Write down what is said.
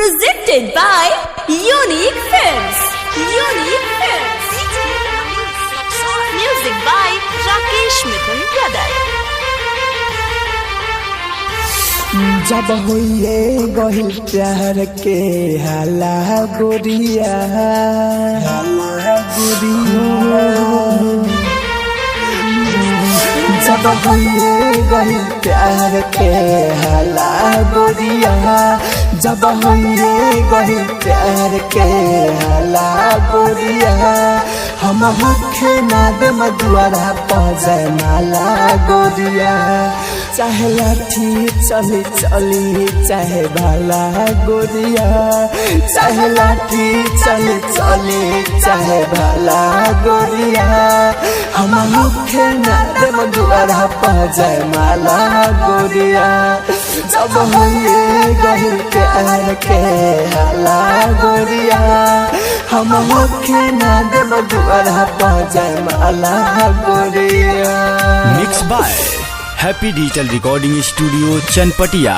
Presented by Unique Films. Unique Films. Music by Rakesh Mithun Brother. जब होइए गहिल प्यार के हाला गोरिया जब होइए गहिल प्यार के हाला गोरिया जब होइए गहिल प्यार के हाला गोरिया हम मुखे नाद मधुआरा पहुँचे माला गोरिया चाहे लाठी चली चली चाहे भाला गोरिया चाहे लाठी चली चली चाहे भाला गोरिया हम मुखे नाद मधुआरा पहुँचे माला गोरिया जब होइए गहिल प्यार के हाला गोरिया हम मुखे नाद मधुआरा पहुँचे माला गोरिया। Mix by happy digital recording studio Chanpatia.